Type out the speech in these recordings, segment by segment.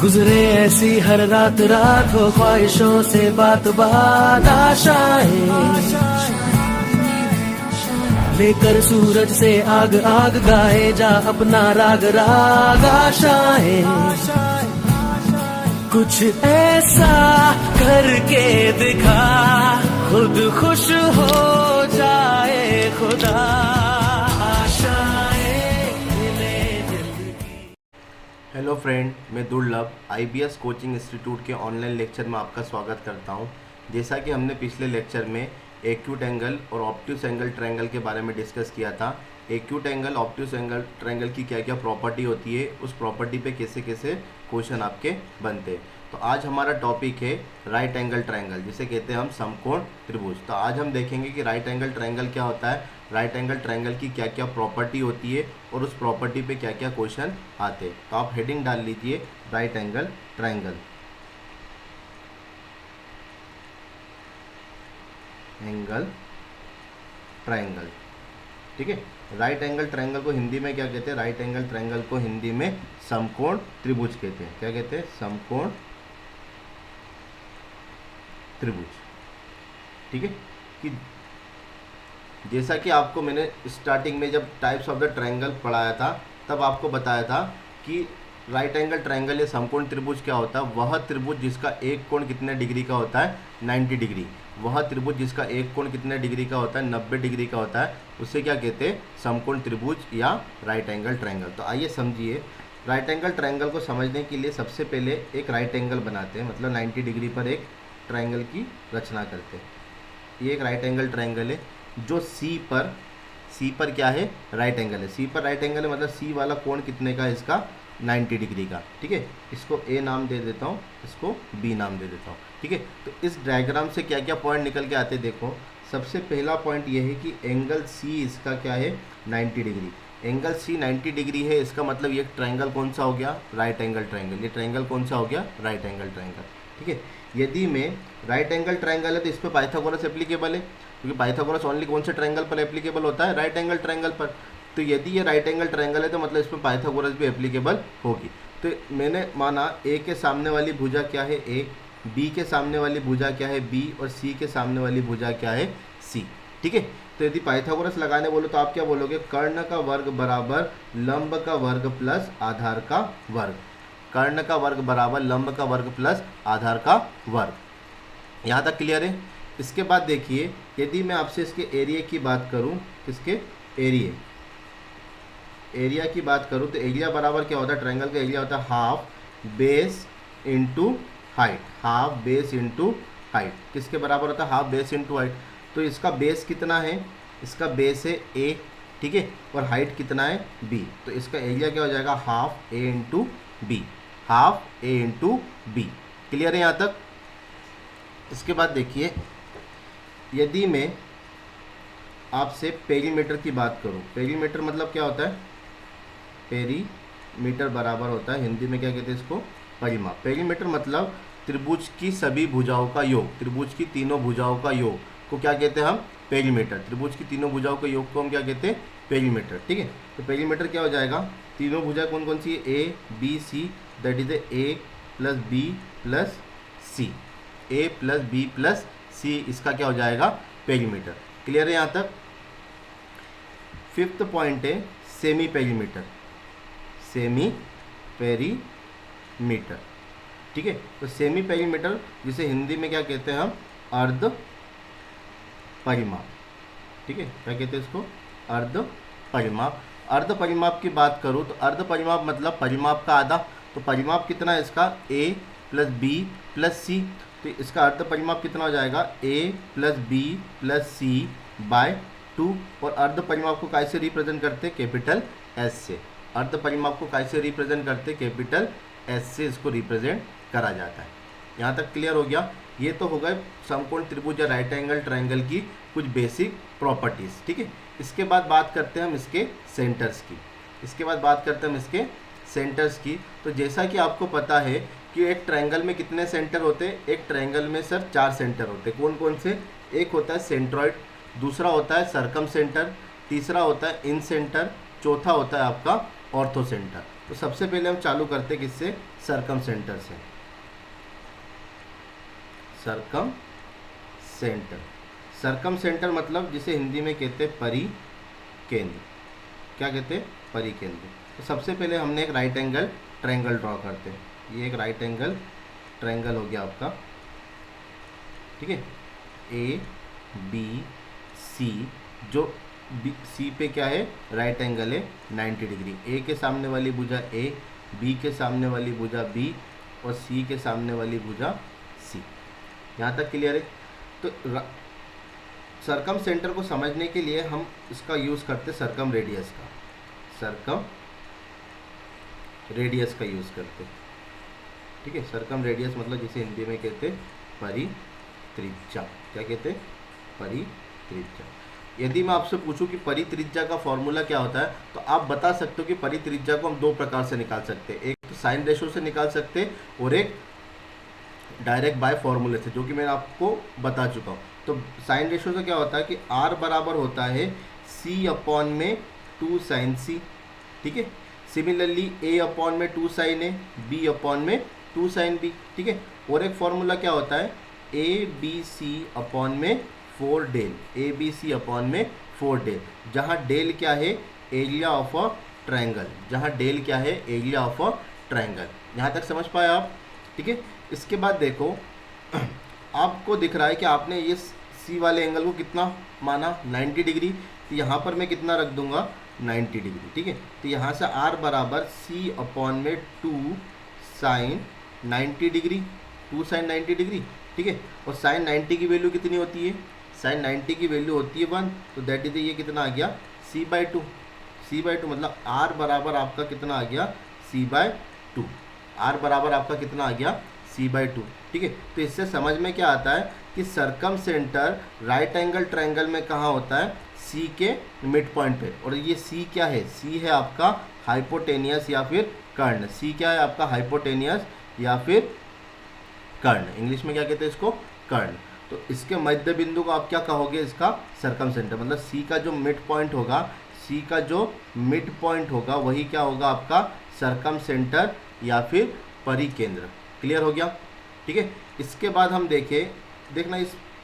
गुजरे ऐसी हर रात रात हो ख्वाहिशों से बात बात आशाएं लेकर सूरज से आग आग गाए जा अपना राग राग आशाएं कुछ ऐसा करके दिखा खुद खुश हो जाए खुदा हेलो फ्रेंड, मैं दुर्लभ IBS कोचिंग इंस्टीट्यूट के ऑनलाइन लेक्चर में आपका स्वागत करता हूं। जैसा कि हमने पिछले लेक्चर में एक्यूट एंगल और ऑब्ट्यूस एंगल ट्रायंगल के बारे में डिस्कस किया था। Acute angle obtuse angle triangle की क्या क्या प्रॉपर्टी होती है, उस प्रॉपर्टी पे कैसे कैसे क्वेश्चन आपके बनते हैं। तो आज हमारा टॉपिक है राइट एंगल ट्रायंगल, जिसे कहते हैं हम समकोण त्रिभुज। तो आज हम देखेंगे कि राइट एंगल ट्रायंगल क्या होता है, राइट एंगल ट्रायंगल की क्या क्या प्रॉपर्टी होती है और उस प्रॉपर्टी पे क्या क्या क्वेश्चन आते हैं। तो आप हेडिंग डाल लीजिए right angle triangle. Angle triangle, ठीक है। राइट एंगल ट्रायंगल को हिंदी में क्या कहते हैं? राइट एंगल ट्रायंगल को हिंदी में समकोण त्रिभुज कहते हैं। क्या कहते हैं? समकोण त्रिभुज, ठीक है। कि जैसा कि आपको मैंने स्टार्टिंग में जब टाइप्स ऑफ द ट्रायंगल पढ़ाया था तब आपको बताया था कि राइट एंगल ट्रायंगल या समकोण त्रिभुज क्या होता है। वह त्रिभुज जिसका एक कोण कितने डिग्री का होता है? 90 डिग्री। वह त्रिभुज जिसका एक कोण कितने डिग्री का होता है? 90 डिग्री का होता है। उसे क्या कहते हैं? समकोण त्रिभुज या राइट एंगल ट्रायंगल। तो आइए समझिए, राइट एंगल ट्रायंगल को समझने के लिए सबसे पहले एक राइट एंगल बनाते हैं, मतलब 90 डिग्री पर एक ट्रायंगल की रचना करते हैं। ये एक राइट एंगल ट्रायंगल है जो सी पर क्या है? राइट एंगल है। सी पर राइट एंगल है, मतलब सी वाला कोण कितने का है इसका? 90 डिग्री का, ठीक है। इसको ए नाम दे देता हूँ, इसको बी नाम दे देता हूँ, ठीक है। तो इस डायग्राम से क्या क्या पॉइंट निकल के आते हैं देखो। सबसे पहला पॉइंट ये है कि एंगल सी इसका क्या है? 90 डिग्री। एंगल सी 90 डिग्री है, इसका मतलब ये ट्रायंगल कौन सा हो गया? Right angle triangle. ये ट्रायंगल कौन सा हो गया? राइट एंगल ट्रायंगल, ठीक है। यदि मैं राइट एंगल ट्रायंगल है तो इस पर पाइथागोरस एप्लीकेबल है, क्योंकि पाइथागोरस ओनली कौन से ट्रायंगल पर एप्लीकेबल होता है? राइट एंगल ट्रायंगल पर। तो यदि ये राइट एंगल ट्रायंगल है तो मतलब इसमें पाइथागोरस भी एप्लीकेबल होगी। तो मैंने माना ए के सामने वाली भुजा क्या है? ए। बी के सामने वाली भुजा क्या है? बी। और सी के सामने वाली भुजा क्या है? सी, ठीक है। तो यदि पाइथागोरस लगाने बोलो तो आप क्या बोलोगे? कर्ण का वर्ग बराबर लंब का वर्ग प्लस आधार का वर्ग। कर्ण का वर्ग बराबर लंब का वर्ग प्लस आधार का वर्ग। यहाँ तक क्लियर है? इसके बाद देखिए, यदि मैं आपसे इसके एरिया की बात करूँ, इसके एरिया की बात करूँ तो एरिया बराबर क्या होता है? ट्रायंगल का एरिया होता है half base into height. Half base into height किसके बराबर होता है? Half base into height. तो इसका बेस कितना है? इसका बेस है ए, ठीक है, और हाइट कितना है? बी। तो इसका एरिया क्या हो जाएगा? हाफ ए इंटू बी। हाफ ए इंटू बी। क्लियर है यहाँ तक? इसके बाद देखिए, यदि मैं आपसे पेरीमीटर की बात करूं, पेरीमीटर मतलब क्या होता है? पेरीमीटर बराबर होता है, हिंदी में क्या कहते हैं इसको? परिमाप। पेरीमीटर मतलब त्रिभुज की सभी भुजाओं का योग, त्रिभुज की तीनों भुजाओं का योग को क्या कहते हैं हम? पेरीमीटर। त्रिभुज की तीनों भुजाओं के योग को हम क्या कहते हैं? पेरीमीटर, ठीक है। तो पेरीमीटर क्या हो जाएगा? तीनों भुजा कौन कौन सी है? A B C, that is A plus B plus C. A plus B plus C, इसका क्या हो जाएगा? पेरीमीटर। क्लियर है यहाँ तक? फिफ्थ पॉइंट है सेमी पेरीमीटर। सेमी पेरीमीटर, ठीक है। तो सेमी पेरीमीटर जिसे हिंदी में क्या कहते हैं हम? अर्ध परिमाप, ठीक है। क्या कहते हैं इसको? अर्ध परिमाप। अर्ध परिमाप की बात करूँ तो अर्ध परिमाप मतलब परिमाप का आधा। तो परिमाप कितना है इसका? ए प्लस बी प्लस सी। तो इसका अर्ध परिमाप कितना हो जाएगा? ए प्लस बी प्लस सी बाय 2। और अर्ध परिमाप को कैसे रिप्रेजेंट करते? कैपिटल एस से। अर्ध परिमाप को कैसे रिप्रेजेंट करते? कैपिटल एस से इसको रिप्रेजेंट करा जाता है। यहाँ तक क्लियर हो गया? ये तो हो गए समकोण त्रिभुज या राइट एंगल ट्रायंगल की कुछ बेसिक प्रॉपर्टीज़, ठीक है। इसके बाद बात करते हैं हम इसके सेंटर्स की। तो जैसा कि आपको पता है कि एक ट्रायंगल में कितने सेंटर होते हैं? एक ट्रायंगल में सर 4 सेंटर होते हैं। कौन कौन से? एक होता है सेंट्रॉइड, दूसरा होता है सर्कम सेंटर, तीसरा होता है इन सेंटर, चौथा होता है आपका ऑर्थो सेंटर। तो सबसे पहले हम चालू करते किससे, सरकम सेंटर से। सरकम सेंटर, सरकम सेंटर मतलब जिसे हिंदी में कहते हैं परिकेंद्र। क्या कहते हैं, परिकेंद्र। तो सबसे पहले हमने एक राइट एंगल ट्रायंगल ड्रॉ करते हैं। ये एक राइट एंगल ट्रायंगल हो गया आपका, ठीक है। ए बी सी, जो सी पे क्या है, राइट एंगल है 90 डिग्री। ए के सामने वाली भुजा ए, बी के सामने वाली भुजा बी और सी के सामने वाली भुजा सी। यहाँ तक क्लियर है। तो सरकम सेंटर को समझने के लिए हम इसका यूज़ करते सरकम रेडियस का, सरकम रेडियस का यूज़ करते, ठीक है। सरकम रेडियस मतलब जिसे हिंदी में कहते परित्रिज्या। क्या कहते, परित्रिज्या। यदि मैं आपसे पूछूं कि परित्रिज्या का फॉर्मूला क्या होता है, तो आप बता सकते हो कि परित्रिज्या को हम दो प्रकार से निकाल सकते हैं। एक तो साइन रेशो से निकाल सकते हैं और एक डायरेक्ट बाय फॉर्मूले से, जो कि मैं आपको बता चुका हूँ। तो साइन रेशो से क्या होता है कि R बराबर होता है C अपॉन में 2 साइन C, ठीक है। सिमिलरली A अपॉन में 2 साइन A, B अपॉन में 2 साइन B, ठीक है। और एक फॉर्मूला क्या होता है, ABC अपॉन में 4 डेल, ABC अपॉन में 4 डेल, जहाँ डेल क्या है, एरिया ऑफ अ ट्रायंगल, जहाँ डेल क्या है, एरिया ऑफ अ ट्रायंगल। यहाँ तक समझ पाए आप, ठीक है। इसके बाद देखो आपको दिख रहा है कि आपने ये सी वाले एंगल को कितना माना, 90 डिग्री। तो यहाँ पर मैं कितना रख दूंगा, 90 डिग्री, ठीक है। तो यहाँ से R बराबर C अपॉन में 2 साइन 90 डिग्री, 2 साइन 90 डिग्री, ठीक है। और साइन 90 की वैल्यू कितनी होती है, साइन 90 की वैल्यू होती है 1, तो दैट इज ये कितना आ गया, C/2। C/2 मतलब R बराबर आपका कितना आ गया, C/2। R बराबर आपका कितना आ गया, C/2, ठीक है। तो इससे समझ में क्या आता है कि सरकम सेंटर राइट एंगल ट्रायंगल में कहाँ होता है, C के मिड पॉइंट पे। और ये C क्या है, C है आपका हाइपोटेनियस या फिर कर्ण। C क्या है आपका, हाइपोटेनियस या फिर कर्ण। इंग्लिश में क्या कहते हैं इसको, कर्ण। तो इसके मध्य बिंदु को आप क्या कहोगे, इसका सरकम सेंटर। मतलब C का जो मिड पॉइंट होगा, C का जो मिड पॉइंट होगा वही क्या होगा आपका सरकम सेंटर या फिर परिकेंद्र। क्लियर हो गया, ठीक है। इसके बाद हम देखना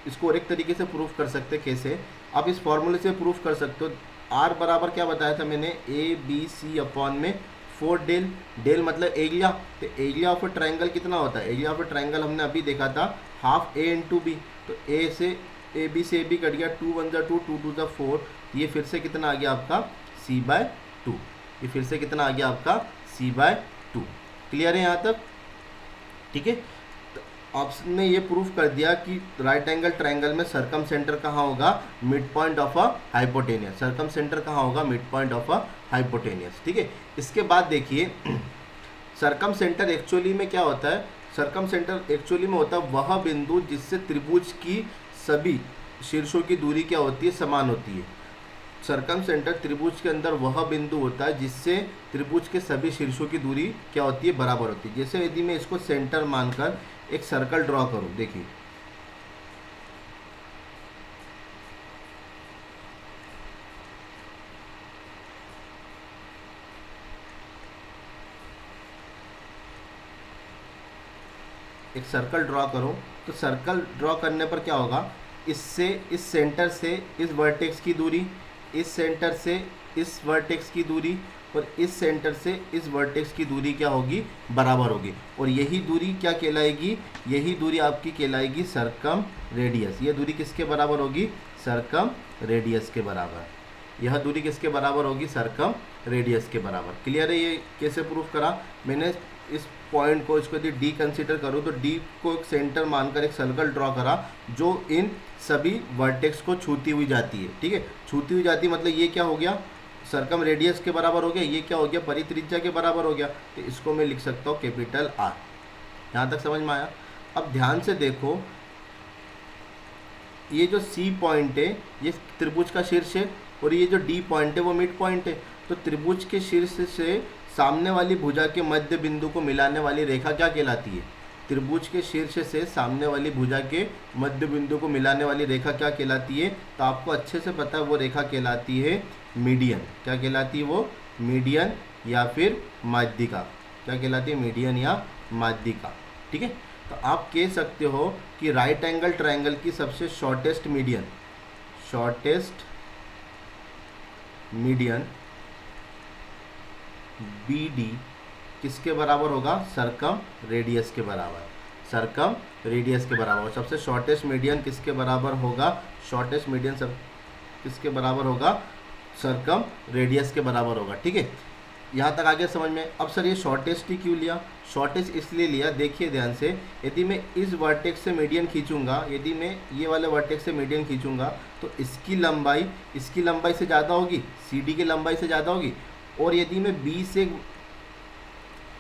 इसको और एक तरीके से प्रूफ कर सकते हैं। कैसे, आप इस फॉर्मूले से प्रूफ कर सकते हो। R बराबर क्या बताया था मैंने, ABC अपॉन में 4 डेल, डेल मतलब एरिया। तो एरिया ऑफ ए ट्रायंगल कितना होता है, एरिया ऑफ ए ट्रायंगल हमने अभी देखा था हाफ A इंटू B। तो A से AB से AB कट गया, 2 1 जा 2, 2 2 जा 4। ये फिर से कितना आ गया आपका, C/2। ये फिर से कितना आ गया आपका, C/2। क्लियर है यहाँ तक, ठीक है। तो ऑप्शन ने ये प्रूफ कर दिया कि राइट एंगल ट्रायंगल में सरकम सेंटर कहाँ होगा, mid point of a hypotenuse. Circumcentre कहाँ होगा, mid point of a hypotenuse, ठीक है। इसके बाद देखिए सरकम सेंटर एक्चुअली में क्या होता है, सरकम सेंटर एक्चुअली में होता है वह बिंदु जिससे त्रिभुज की सभी शीर्षों की दूरी क्या होती है, समान होती है। सरकम सेंटर त्रिभुज के अंदर वह बिंदु होता है जिससे त्रिभुज के सभी शीर्षों की दूरी क्या होती है, बराबर होती है। जैसे यदि मैं इसको सेंटर मानकर एक सर्कल ड्रॉ करूं, देखिए एक सर्कल ड्रॉ करो, तो सर्कल ड्रॉ करने पर क्या होगा, इससे इस सेंटर से इस वर्टेक्स की दूरी, इस सेंटर से इस वर्टेक्स की दूरी और इस सेंटर से इस वर्टेक्स की दूरी क्या होगी, बराबर होगी। और यही दूरी क्या कहलाएगी, यही दूरी आपकी कहलाएगी सरकम रेडियस। यह दूरी किसके बराबर होगी, सरकम रेडियस के बराबर। यह दूरी किसके बराबर होगी, सरकम रेडियस के बराबर। क्लियर है। ये कैसे प्रूफ करा मैंने, इस पॉइंट को, इसको यदि डी कंसीडर करूँ तो डी को एक सेंटर मानकर एक सर्कल ड्रॉ करा जो इन सभी वर्टेक्स को छूती हुई जाती है, ठीक है। छूती हुई जाती मतलब ये क्या हो गया, सरकम रेडियस के बराबर हो गया। ये क्या हो गया, परित्रिज्या के बराबर हो गया। तो इसको मैं लिख सकता हूँ कैपिटल R। यहाँ तक समझ में आया। अब ध्यान से देखो, ये जो C पॉइंट है ये त्रिभुज का शीर्ष है और ये जो D पॉइंट है वो मिड पॉइंट है। तो त्रिभुज के शीर्ष से सामने वाली भुजा के मध्य बिंदु को मिलाने वाली रेखा क्या कहलाती है, त्रिभुज के शीर्ष से सामने वाली भुजा के मध्य बिंदु को मिलाने वाली रेखा क्या कहलाती है। तो आपको अच्छे से पता है वो रेखा कहलाती है मीडियन। क्या कहलाती है वो, मीडियन या फिर माध्यिका। क्या कहलाती है? मीडियन या माध्यिका। ठीक है, तो आप कह सकते हो कि राइट एंगल ट्रायंगल की सबसे शॉर्टेस्ट मीडियन BD किसके बराबर होगा? सर्कम रेडियस के बराबर। सर्कम रेडियस के बराबर। और सबसे शॉर्टेस्ट मीडियन किसके बराबर होगा? शॉर्टेस्ट मीडियन सब किसके बराबर होगा? सर्कम रेडियस के बराबर होगा। ठीक है, यहाँ तक आगे समझ में। अब सर ये शॉर्टेस्ट ही क्यों लिया? शॉर्टेस्ट इसलिए लिया, देखिए ध्यान से, यदि मैं इस वर्टेक्स से मीडियन खींचूंगा, यदि मैं ये वाले वर्टेक्स से मीडियन खींचूंगा तो इसकी लंबाई से ज़्यादा होगी, CD की लंबाई से ज़्यादा होगी। और यदि मैं B से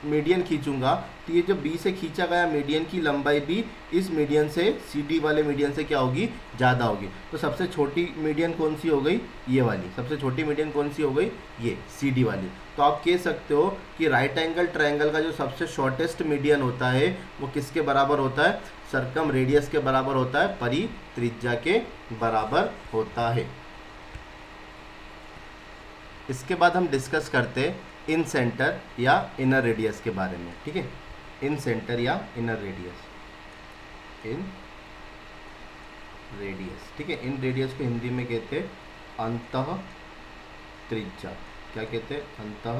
मीडियन खींचूंगा तो ये जो B से खींचा गया मीडियन की लंबाई भी इस मीडियन से, CD वाले मीडियन से क्या होगी? ज़्यादा होगी। तो सबसे छोटी मीडियन कौन सी हो गई? ये वाली। सबसे छोटी मीडियन कौन सी हो गई? ये CD वाली। तो आप कह सकते हो कि राइट एंगल ट्रायंगल का जो सबसे शॉर्टेस्ट मीडियन होता है वो किसके बराबर होता है? सर्कम रेडियस के बराबर होता है, परित्रिज्या के बराबर होता है। इसके बाद हम डिस्कस करते हैं इन सेंटर या इनर रेडियस के बारे में। ठीक है, इन सेंटर या इनर रेडियस। इन रेडियस, ठीक है, इन रेडियस को हिंदी में कहते हैं अंतः त्रिज्या। क्या कहते हैं? अंतः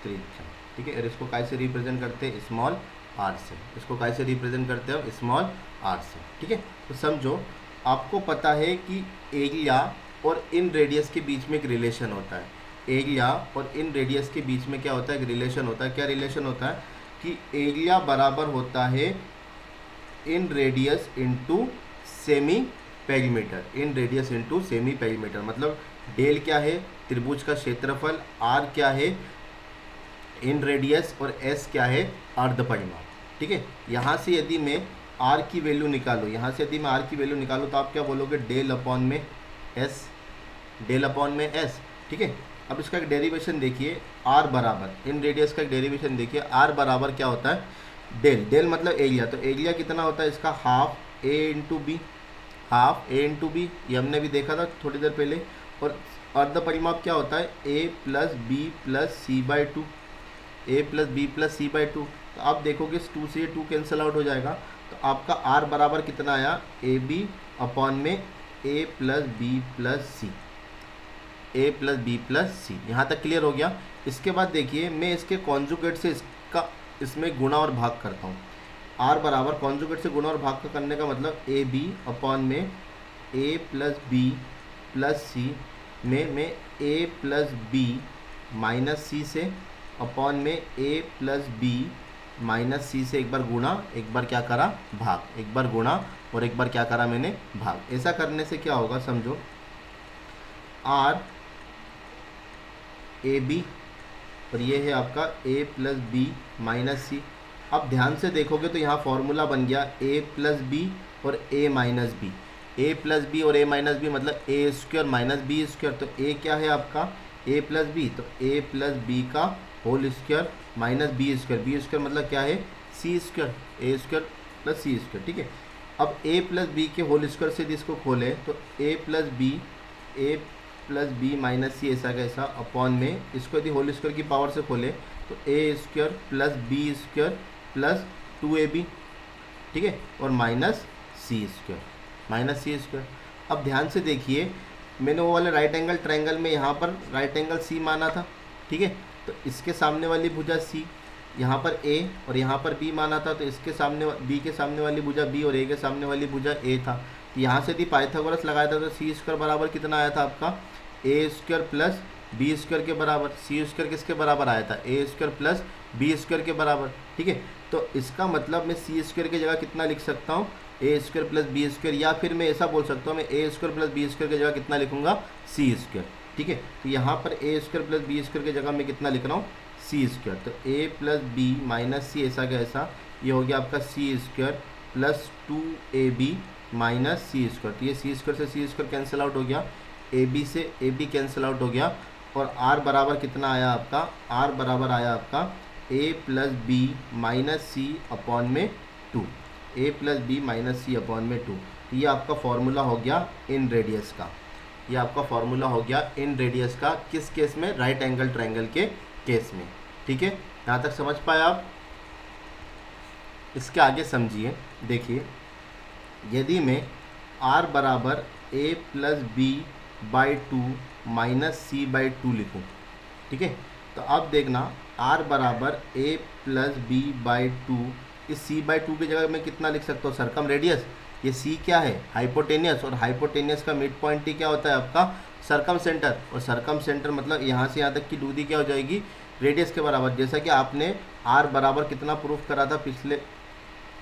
त्रिज्या। ठीक है, और इसको कैसे रिप्रेजेंट करते हैं? स्मॉल r से। इसको कैसे रिप्रेजेंट करते हैं? स्मॉल r से। ठीक है, तो समझो, आपको पता है कि एरिया और इन रेडियस के बीच में एक रिलेशन होता है। एरिया और इन रेडियस के बीच में क्या होता है? एक रिलेशन होता है। क्या रिलेशन होता है? कि एरिया बराबर होता है इन रेडियस इंटू सेमी पेरीमीटर। इन रेडियस इंटू सेमी पेरीमीटर मतलब डेल क्या है? त्रिभुज का क्षेत्रफल। आर क्या है? इन रेडियस। और एस क्या है? अर्ध परिमाप। ठीक है, यहाँ से यदि मैं आर की वैल्यू निकालूँ, यहाँ से यदि मैं आर की वैल्यू निकालूँ तो आप क्या बोलोगे? डेल अपॉन में एस। डेल अपॉन में एस। ठीक है, अब इसका एक डेरिवेशन देखिए, आर बराबर, इन रेडियस का एक डेरिवेशन देखिए, आर बराबर क्या होता है? डेल। डेल मतलब एरिया। तो एरिया कितना होता है इसका? हाफ ए इंटू बी। हाफ ए इंटू बी, ये हमने भी देखा था थोड़ी देर पहले। और अर्ध परिमाप क्या होता है? A plus B plus C by two. A plus B plus C by two. तो आप देखोगे 2 से 2 कैंसिल आउट हो जाएगा। तो आपका आर बराबर कितना आया? ए बी अपॉन में ए plus B plus C. A plus B plus सी। यहाँ तक क्लियर हो गया। इसके बाद देखिए, मैं इसके कॉन्जुगेट से इसमें गुणा और भाग करता हूँ। आर बराबर कॉन्जुगेट से गुणा और भाग का करने का मतलब ए बी अपॉन में ए प्लस बी प्लस सी में मैं ए प्लस बी माइनस सी से अपॉन में ए प्लस बी माइनस सी से एक बार गुणा, एक बार क्या करा? भाग। एक बार गुणा और एक बार क्या करा मैंने? भाग। ऐसा करने से क्या होगा? समझो, आर ए बी और ये है आपका ए प्लस बी माइनस सी। अब ध्यान से देखोगे तो यहाँ फॉर्मूला बन गया ए प्लस बी और A minus B. A plus B और ए माइनस बी मतलब A square minus B square. तो ए क्या है आपका? ए प्लस बी, तो ए प्लस बी का whole square minus B square. B square मतलब क्या है? C square. A square plus C square. ठीक है, अब ए प्लस बी के होल स्क्वायर से यदि इसको खोले तो A plus B minus C ऐसा कैसा अपॉन में इसको यदि होल स्क्वायर की पावर से खोले तो A square plus B square plus 2ab। ठीक है, और माइनस सी स्क्वायर। अब ध्यान से देखिए, मैंने वो वाले राइट एंगल ट्रायंगल में यहाँ पर राइट एंगल सी माना था। ठीक है, तो इसके सामने वाली भुजा सी, यहाँ पर ए और यहाँ पर बी माना था। तो इसके सामने बी के सामने वाली भुजा बी और ए के सामने वाली भुजा ए था। तो यहाँ से यदि पाइथागोरस लगाया था तो सी स्क्वायर बराबर कितना आया था आपका? ए स्क्वायर प्लस बी स्क्वायर के बराबर। सी स्क्वायर किसके बराबर आया था? ए स्क्वायर प्लस बी स्क्वायर के बराबर। ठीक है, तो इसका मतलब मैं सी स्क्वायर की जगह कितना लिख सकता हूँ? ए स्क्वायर प्लस बी स्क्वायर। या फिर मैं ऐसा बोल सकता हूँ, मैं ए स्क्वायर प्लस बी स्क्वायर की जगह कितना लिखूंगा? सी स्क्वायर। ठीक है, तो यहाँ पर ए स्क्वायर प्लस बी स्क्वायर की जगह मैं कितना लिख रहा हूँ? सी स्क्वायर। तो A plus B minus C ऐसा कैसा, ये हो गया आपका सी स्क्वायर प्लस 2ab माइनस सी स्क्वायर। तो ये सी स्क्वायर से सी स्क्वायर कैंसिल आउट हो गया, ए बी से ए बी कैंसिल आउट हो गया। और आर बराबर कितना आया आपका? आर बराबर आया आपका A plus B minus C upon में 2। ए प्लस बी माइनस सी अपॉन में 2। तो ये आपका फॉर्मूला हो गया इन रेडियस का। ये आपका फॉर्मूला हो गया इन रेडियस का। किस केस में? राइट एंगल ट्रायंगल के केस में। ठीक है, यहाँ तक समझ पाए आप? इसके आगे समझिए, देखिए यदि मैं r बराबर a plus B by two minus C by two लिखूँ, ठीक है, तो अब देखना r बराबर a plus B by two, इस c बाई टू की जगह मैं कितना लिख सकता हूँ? Circum radius. ये c क्या है? हाइपोटेनियस, और हाइपोटेनियस का मिड पॉइंट ही क्या होता है आपका? Circum centre. और सर्कम सेंटर मतलब यहाँ से यहाँ तक की दूरी क्या हो जाएगी? रेडियस के बराबर। जैसा कि आपने r बराबर कितना प्रूफ करा था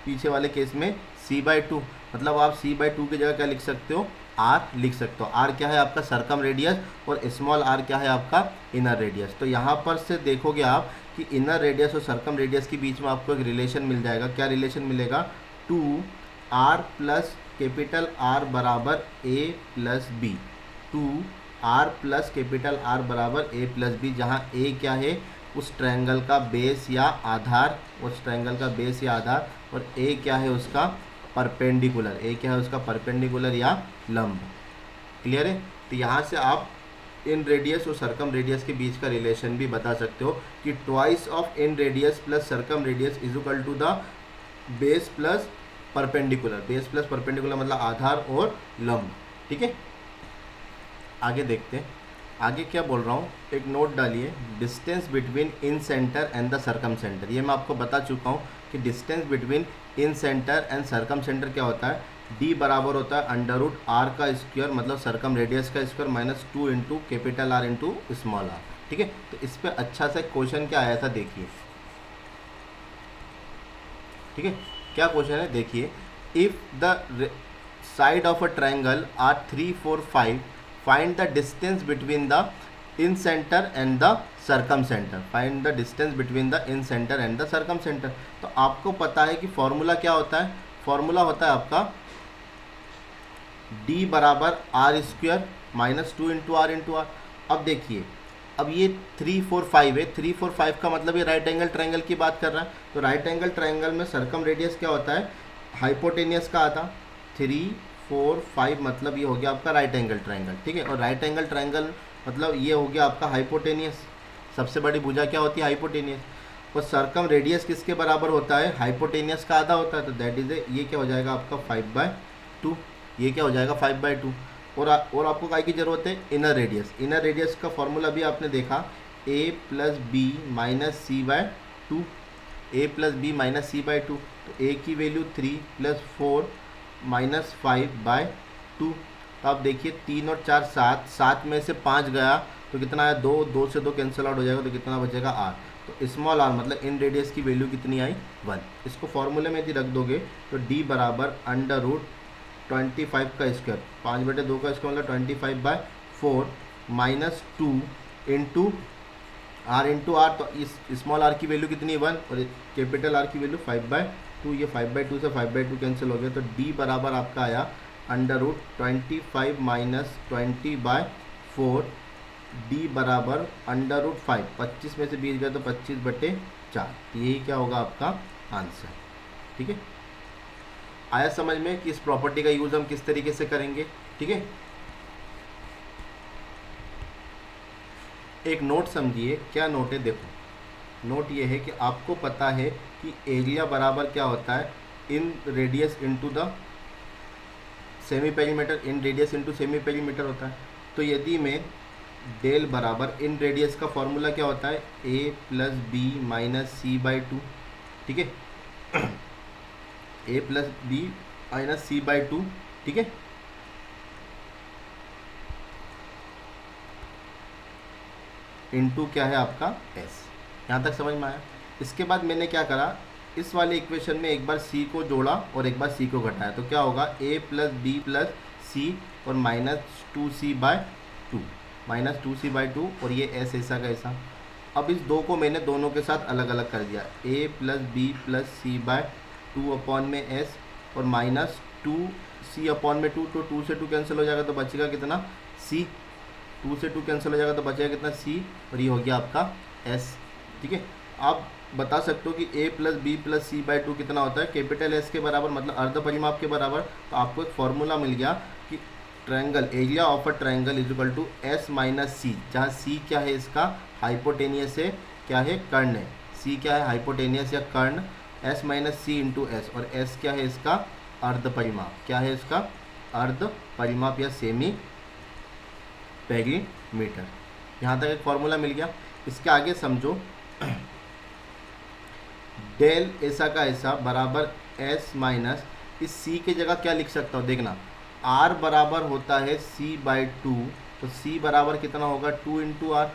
पीछे वाले केस में? c by to. मतलब आप c बाई टू की जगह क्या लिख सकते हो? r लिख सकते हो। r क्या है आपका? सर्कम रेडियस, और स्मॉल r क्या है आपका? Inner radius. तो यहाँ पर से देखोगे आप कि इनर रेडियस और सर्कम रेडियस के बीच में आपको एक रिलेशन मिल जाएगा। क्या रिलेशन मिलेगा? 2r प्लस कैपिटल R बराबर a plus B. 2r plus capital R बराबर a प्लस बी, जहाँ a क्या है? उस ट्रायंगल का बेस या आधार, उस ट्रायंगल का बेस या आधार, और a क्या है? उसका परपेंडिकुलर। a क्या है? उसका परपेंडिकुलर या लंब। क्लियर है? तो यहाँ से आप इन रेडियस और सर्कम रेडियस के बीच का रिलेशन भी बता सकते हो कि twice of inradius plus circumradius is equal to the base plus perpendicular. Base plus perpendicular मतलब आधार और लंब। ठीक है, आगे देखते हैं। आगे क्या बोल रहा हूँ, एक नोट डालिए, distance between in centre and the circum centre. ये मैं आपको बता चुका हूँ कि distance between in centre and circum centre क्या होता है? d बराबर होता है अंडर रूट r का स्क्वायर, मतलब सर्कम रेडियस का square, minus 2 into capital R into small r। ठीक है, तो इस पर अच्छा सा क्वेश्चन क्या आया था देखिए। ठीक है, क्या क्वेश्चन है देखिए। If the side of a triangle are 3, 4, 5, find the distance between the incentre and the circumcentre. Find the distance between the incentre and the circumcentre. तो आपको पता है कि फॉर्मूला क्या होता है? फॉर्मूला होता है आपका d बराबर R square minus 2 into R into R. अब देखिए, अब ये 3, 4, 5 है। 3, 4, 5 का मतलब ये राइट एंगल ट्रायंगल की बात कर रहा है। तो राइट एंगल ट्रायंगल में सर्कम रेडियस क्या होता है? हाइपोटेनियस का आता। 3, 4, 5 मतलब ये हो गया आपका राइट एंगल ट्रायंगल। ठीक है, और राइट एंगल ट्रायंगल मतलब ये हो गया आपका हाइपोटेनियस। सबसे बड़ी भुजा क्या होती है? हाइपोटेनियस। और सर्कम रेडियस किसके बराबर होता है? हाइपोटेनियस का आधा होता है। तो दैट इज ये क्या हो जाएगा आपका 5/2। ये क्या हो जाएगा 5/2। और आपको काय की जरूरत है? Inner radius. इनर रेडियस का फॉर्मूला भी आपने देखा, a plus B minus c/2। a plus B minus c/2। तो a की वैल्यू 3 प्लस 4 माइनस 5/2। तो आप देखिए 3 और 4 7, 7 में से 5 गया तो कितना आया? 2, 2 से 2 कैंसिल आउट हो जाएगा, तो कितना बचेगा? r। तो स्मॉल r मतलब इन रेडियस की वैल्यू कितनी आई? 1। इसको फॉर्मूले में यदि रख दोगे तो d बराबर अंडर रूट 25 का स्क्वायर, 5/2 का स्क्वायर मतलब 25/4 minus 2 into r into R. तो इस स्मॉल r की वैल्यू कितनी? 1, और कैपिटल R की वैल्यू 5/2। ये 5/2 से 5/2 कैंसिल हो गया, तो d बराबर आपका आया अंडर रूट 25 माइनस 20/4। d बराबर अंडर रूट 5। 25 में से 20 गया तो 25/4। यही क्या होगा आपका आंसर। ठीक है, आया समझ में कि इस प्रॉपर्टी का यूज़ हम किस तरीके से करेंगे? ठीक है, एक नोट समझिए। क्या नोट है? देखो, नोट ये है कि आपको पता है कि एरिया बराबर क्या होता है? इन radius into the semi perimeter. In radius into semi perimeter होता है। तो यदि मैं डेल बराबर इन रेडियस का फॉर्मूला क्या होता है? a plus B minus c/2। ठीक है, a plus B minus c/2। ठीक है, इंटू क्या है आपका? s। यहाँ तक समझ में आया? इसके बाद मैंने क्या करा, इस वाले इक्वेशन में एक बार c को जोड़ा और एक बार c को घटाया। तो क्या होगा? a plus B plus c और माइनस 2c/2, माइनस 2c/2, और ये s ऐसा का ऐसा। अब इस दो को मैंने दोनों के साथ अलग अलग कर दिया। a plus B plus c/2 upon में s और माइनस 2c अपॉन में 2। तो 2 से 2 कैंसिल हो जाएगा तो बचेगा कितना? c। 2 से 2 कैंसिल हो जाएगा तो बचेगा कितना? c, और ये हो गया आपका s। ठीक है, आप बता सकते हो कि a plus B plus c/2 कितना होता है? कैपिटल S के बराबर, मतलब अर्ध परिमाप के बराबर। तो आपको एक फॉर्मूला मिल गया कि triangle, area of a triangle is equal to s minus C, जहाँ c क्या है? इसका हाइपोटेनियस है, क्या है, कर्ण है, सी क्या है, हाइपोटेनियस या कर्ण, एस माइनस सी इंटू एस, और एस क्या है इसका, अर्ध परिमाप, क्या है इसका, अर्ध परिमाप या सेमी पेरीमीटर। यहाँ तक एक फॉर्मूला मिल गया। इसके आगे समझो, डेल ऐसा का ऐसा बराबर एस माइनस, इस सी की जगह क्या लिख सकता हूँ, देखना आर बराबर होता है सी बाई टू, तो सी बराबर कितना होगा, 2 इंटू आर,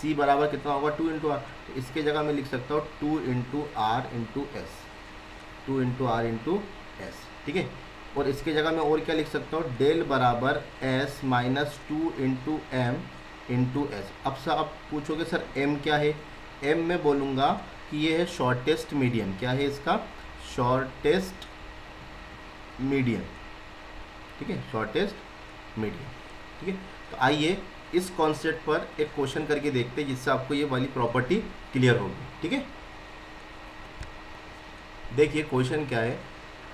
सी बराबर कितना होगा, 2 इंटू आर, तो इसके जगह मैं लिख सकता हूँ 2 into R into S, 2 into R into S, ठीक है। और इसके जगह मैं और क्या लिख सकता हूँ, डेल बराबर S minus 2 into M into S. अब सर आप पूछोगे सर एम क्या है, एम मैं बोलूँगा कि ये है शॉर्टेस्ट मीडियन, क्या है इसका, शॉर्टेस्ट मीडियन, ठीक है, शॉर्टेस्ट मीडियन, ठीक है। तो आइए इस कॉन्सेप्ट पर एक क्वेश्चन करके देखते हैं जिससे आपको ये वाली प्रॉपर्टी क्लियर होगी, ठीक है। देखिए क्वेश्चन क्या है,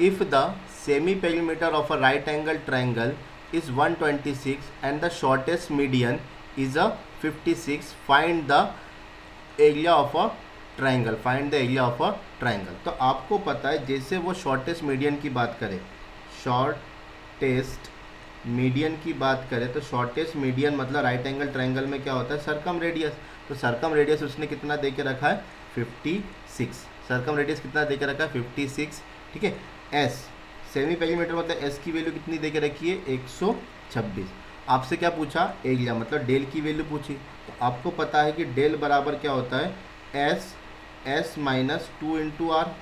if the semi perimeter of a right angle triangle is 126 and the shortest median is a 56, find the area of a triangle, find the area of a triangle. तो आपको पता है जैसे वो शॉर्टेस्ट मीडियन की बात करें, शॉर्टेस्ट मीडियन की बात करें, तो शॉर्टेस्ट मीडियन मतलब राइट एंगल ट्रायंगल में क्या होता है, सरकम रेडियस, तो सरकम रेडियस उसने कितना दे के रखा है, 56, सरकम रेडियस कितना दे के रखा है, 56, ठीक है। एस सेमी पेरीमीटर मतलब एस की वैल्यू कितनी दे के रखी है, 126। आपसे क्या पूछा, एरिया मतलब डेल की वैल्यू पूछी, तो आपको पता है कि डेल बराबर क्या होता है, S minus 2 into R,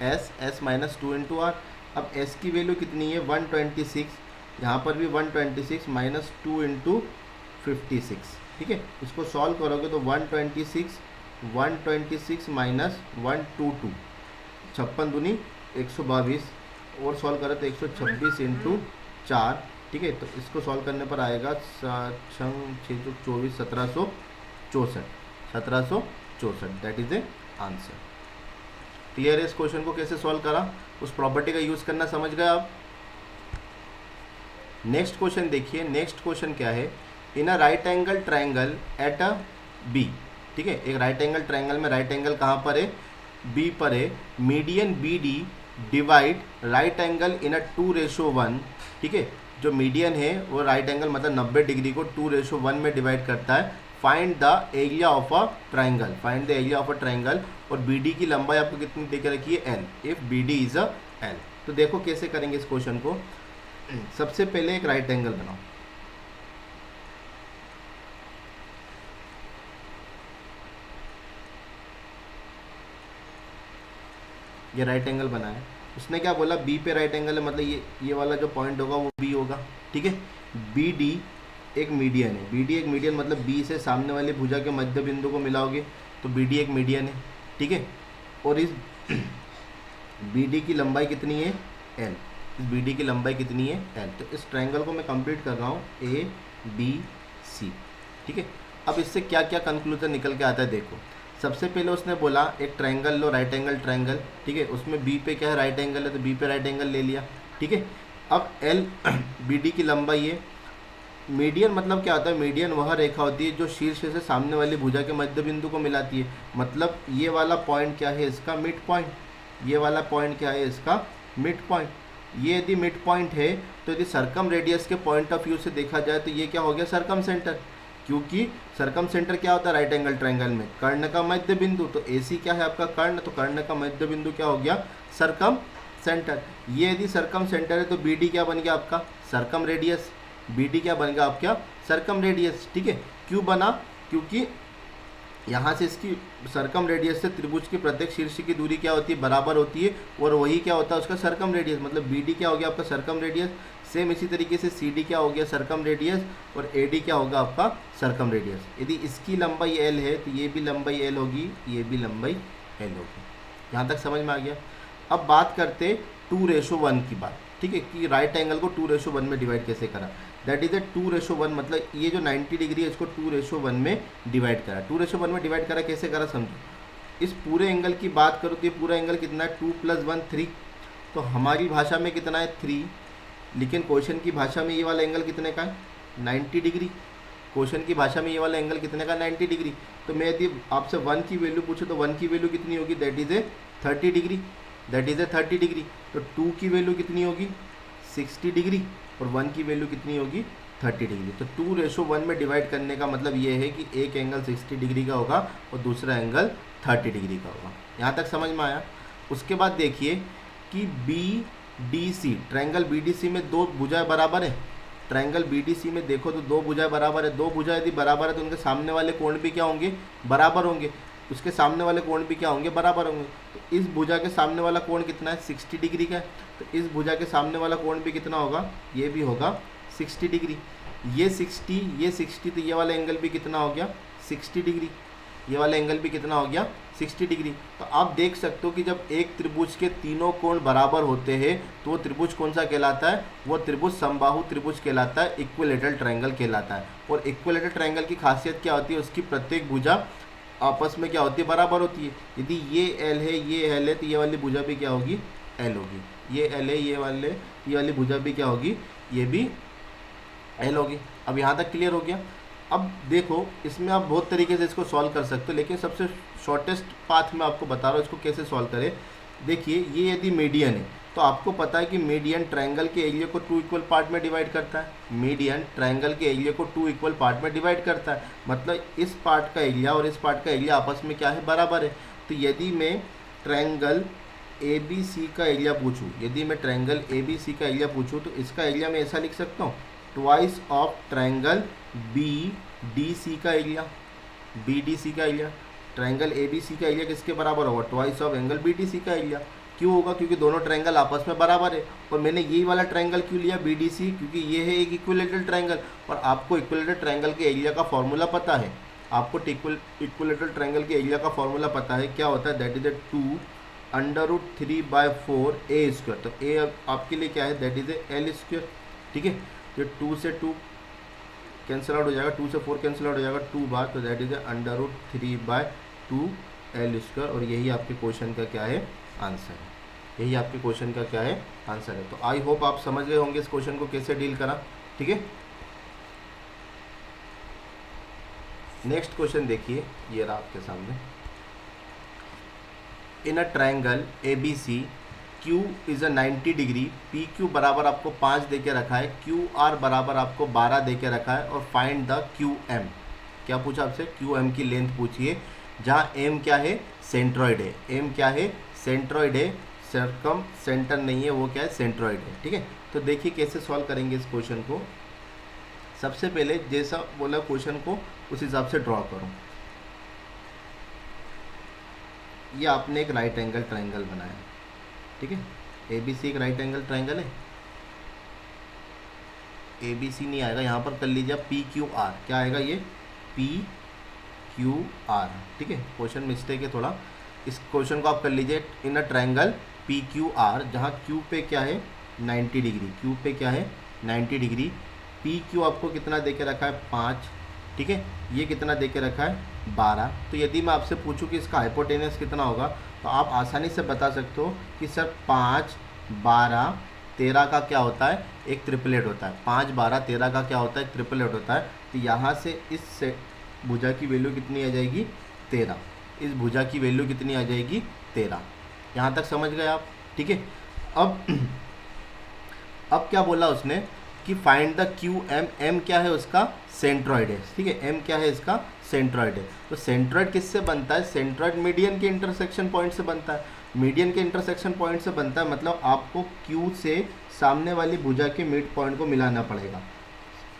S minus 2 into R. अब एस की वैल्यू कितनी है, 126, यहाँ पर भी 126 माइनस 2 इंटू 56, ठीक है। इसको सॉल्व करोगे तो 126 माइनस 122, 56 दूनी 122, और सॉल्व करें तो 126 इंटू 4, ठीक है। तो इसको सॉल्व करने पर आएगा 6 1764, that is A answer. Clear है इस क्वेश्चन को कैसे सॉल्व करा, उस प्रॉपर्टी का यूज़ करना समझ गए आप। नेक्स्ट क्वेश्चन देखिए, नेक्स्ट क्वेश्चन क्या है, in a right angle triangle at a B, ठीक है, एक राइट एंगल ट्रायंगल में राइट एंगल कहाँ पर है, बी पर है, median B D divide right angle in a 2:1, ठीक है। जो मीडियन है वो राइट एंगल मतलब 90 डिग्री को 2:1 में डिवाइड करता है। Find the area of a triangle, find the area of a triangle, और बी डी की लंबाई आपको कितनी दे के रखी है, L, if B D is a L. तो देखो कैसे करेंगे इस क्वेश्चन को। सबसे पहले एक राइट एंगल बनाओ, ये राइट एंगल बनाया, उसने क्या बोला, बी पे राइट एंगल है, मतलब ये वाला जो पॉइंट होगा वो बी होगा, ठीक है। बी डी एक मीडियन है, बी डी एक मीडियन मतलब बी से सामने वाली भुजा के मध्य बिंदु को मिलाओगे तो बी डी एक मीडियन है, ठीक है। और इस बी डी की लंबाई कितनी है, एल, इस बी डी की लंबाई कितनी है, एल। तो इस ट्रायंगल को मैं कंप्लीट कर रहा हूँ, ए बी सी, ठीक है। अब इससे क्या क्या कंक्लूजन निकल के आता है देखो। सबसे पहले उसने बोला एक ट्रायंगल लो, राइट एंगल ट्रायंगल, ठीक है, उसमें बी पे क्या है, राइट एंगल है, तो बी पे राइट एंगल ले लिया, ठीक है। अब एल बी डी की लंबाई है। मीडियन मतलब क्या होता है, मीडियन वह रेखा होती है जो शीर्ष से सामने वाली भुजा के मध्य बिंदु को मिलाती है, मतलब ये वाला पॉइंट क्या है, इसका मिड पॉइंट, ये वाला पॉइंट क्या है, इसका मिड पॉइंट। ये यदि मिड पॉइंट है तो यदि सरकम रेडियस के पॉइंट ऑफ व्यू से देखा जाए तो ये क्या हो गया, सरकम सेंटर, क्योंकि सरकम सेंटर क्या होता है राइट एंगल ट्रायंगल में, कर्ण का मध्य बिंदु। तो एसी क्या है आपका, कर्ण, तो कर्ण का मध्य बिंदु क्या हो गया, सरकम सेंटर। ये यदि सरकम सेंटर है तो बीडी क्या बन गया आपका, सरकम रेडियस, बीडी क्या बन गया आपका, सरकम रेडियस, ठीक है। क्यों बना, क्योंकि यहाँ से इसकी सरकम रेडियस से त्रिभुज की प्रत्येक शीर्ष की दूरी क्या होती है, बराबर होती है, और वही क्या होता है उसका सरकम रेडियस, मतलब बीडी क्या हो गया आपका सरकम रेडियस। सेम इसी तरीके से CD क्या हो गया, सरकम रेडियस, और AD क्या होगा आपका सरकम रेडियस। यदि इसकी लंबाई L है तो ये भी लंबाई L होगी, ये भी लंबाई L होगी। यहाँ तक समझ में आ गया। अब बात करते 2:1 की बात, ठीक है, कि राइट एंगल को 2:1 में डिवाइड कैसे करा। दैट इज ए 2:1, मतलब ये जो 90 डिग्री है इसको 2:1 में डिवाइड करा। 2:1 में डिवाइड करा कैसे करा समझो। इस पूरे एंगल की बात करो तो ये पूरा एंगल कितना है, 2 + 1 3, तो हमारी भाषा में कितना है 3, लेकिन क्वेश्चन की भाषा में ये वाला एंगल कितने का है, 90 डिग्री, क्वेश्चन की भाषा में ये वाला एंगल कितने का 90 डिग्री। तो मैं यदि आपसे 1 की वैल्यू पूछूँ तो 1 की वैल्यू कितनी होगी, that is a 30 degree, that is a 30 degree. तो 2 की वैल्यू कितनी होगी 60 डिग्री और 1 की वैल्यू कितनी होगी 30 डिग्री। तो 2:1 में डिवाइड करने का मतलब ये है कि एक एंगल 60 डिग्री का होगा और दूसरा एंगल 30 डिग्री का होगा। यहाँ तक समझ में आया। उसके बाद देखिए कि BDC, ट्रायंगल BDC में दो भुजाएं बराबर है। ट्रायंगल BDC में देखो तो दो भुजाएं बराबर है। दो भुजाएं यदि बराबर है तो उनके सामने वाले कोण भी क्या होंगे, बराबर होंगे। उसके सामने वाले कोण भी क्या होंगे, बराबर होंगे। तो इस भुजा के सामने वाला कोण कितना है, 60 डिग्री का है। तो इस भुजा के सामने वाला कोण भी कितना होगा, ये भी होगा 60 डिग्री। ये 60 तो ये वाला एंगल भी कितना हो गया 60 डिग्री। ये वाला एंगल भी कितना हो गया 60 डिग्री। तो आप देख सकते हो कि जब एक त्रिभुज के तीनों कोण बराबर होते हैं तो वो त्रिभुज कौन सा कहलाता है, वो त्रिभुज समबाहु त्रिभुज कहलाता है, इक्विलेटरल ट्रायंगल कहलाता है। और इक्विलेटरल ट्रायंगल की खासियत क्या होती है, उसकी प्रत्येक भुजा आपस में क्या होती है, बराबर होती है। यदि ये L है, ये L है, तो ये वाली भुजा भी क्या होगी, L होगी। ये L है, ये वाली भुजा भी क्या होगी, ये भी L होगी। अब यहाँ तक क्लियर हो गया। अब देखो इसमें आप बहुत तरीके से इसको सॉल्व कर सकते हो, लेकिन सबसे शॉर्टेस्ट पाथ में आपको बता रहा हूँ इसको कैसे सॉल्व करें। देखिए ये यदि मीडियन है तो आपको पता है कि मीडियन ट्रायंगल के एरिया को 2 इक्वल पार्ट में डिवाइड करता है। मीडियन ट्रायंगल के एरिया को 2 इक्वल पार्ट में डिवाइड करता है, मतलब इस पार्ट का एरिया और इस पार्ट का एरिया आपस में क्या है, बराबर है। तो यदि मैं ट्रायंगल ABC का एरिया पूछूँ, यदि मैं ट्रायंगल ABC का एरिया पूछूँ तो इसका एरिया मैं ऐसा लिख सकता हूँ, ट्वाइस ऑफ ट्रायंगल BDC का एरिया। BDC का एरिया, ट्रायंगल ABC का एरिया किसके बराबर होगा, ट्वाइस ऑफ एंगल BDC का एरिया। क्यों होगा, क्योंकि दोनों ट्रायंगल आपस में बराबर है। और मैंने यही वाला ट्रायंगल क्यों लिया BDC, क्योंकि ये है एक इक्विलेटरल ट्रायंगल। और आपको इक्विलेटरल ट्रायंगल के एरिया का फॉर्मूला पता है, आपको इक्विलेटरल ट्रायंगल के एरिया का फॉर्मूला पता है, क्या होता है, दैट इज 2√3/4 A²। तो A आपके लिए क्या है, दैट इज L²। ठीक है, तो 2 से 2 कैंसिल आउट हो जाएगा, 2 से 4 कैंसिल आउट हो जाएगा 2 बार, तो दैट इज √3/2 L²। और यही आपके क्वेश्चन का क्या है, आंसर है। यही आपके क्वेश्चन का क्या है, आंसर है। तो आई होप आप समझ गए होंगे इस क्वेश्चन को कैसे डील करा। ठीक है, नेक्स्ट क्वेश्चन देखिए, ये रहा आपके सामने। In a triangle ABC Q is a 90 degree, PQ बराबर आपको 5 दे के रखा है, QR बराबर आपको 12 दे के रखा है, और फाइंड द QM। क्या पूछा आपसे, QM की लेंथ पूछिए, जहाँ M क्या है, सेंट्रॉइड है। M क्या है, सेंट्रॉइड है, सर्कम सेंटर नहीं है, वो क्या है, सेंट्रॉइड है। ठीक है, तो देखिए कैसे सॉल्व करेंगे इस क्वेश्चन को। सबसे पहले जैसा बोला क्वेश्चन को उस हिसाब से ड्रॉ करो। ये आपने एक राइट एंगल ट्रायंगल बनाया, ठीक है, ABC एक राइट एंगल ट्रायंगल है। ABC नहीं आएगा, यहाँ पर कर लीजिए PQR। क्या आएगा ये, PQR। ठीक है, क्वेश्चन मिस्टेक है थोड़ा, इस क्वेश्चन को आप कर लीजिए इन अ ट्रायंगल PQR, जहाँ Q पे क्या है 90 डिग्री, Q पे क्या है 90 डिग्री। PQ आपको कितना दे के रखा है, 5। ठीक है, ये कितना दे के रखा है, 12। तो यदि मैं आपसे पूछूं कि इसका हाइपोटेनस कितना होगा, तो आप आसानी से बता सकते हो कि सर 5, 12, 13 का क्या होता है, एक ट्रिपलेट होता है। 5, 12, 13 का क्या होता है, ट्रिपलेट होता है। तो यहाँ से इस भुजा की वैल्यू कितनी आ जाएगी, 13। इस भुजा की वैल्यू कितनी आ जाएगी, 13। यहाँ तक समझ गए आप। ठीक है, अब क्या बोला उसने कि फाइंड द QM। M क्या है, उसका सेंट्रॉइड है। ठीक है, M क्या है, इसका सेंट्रॉइड है। तो सेंट्रॉइड किससे बनता है, सेंट्रॉइड मीडियन के इंटरसेक्शन पॉइंट से बनता है। मीडियन के इंटरसेक्शन पॉइंट से बनता है, मतलब आपको Q से सामने वाली भुजा के मिड पॉइंट को मिलाना पड़ेगा।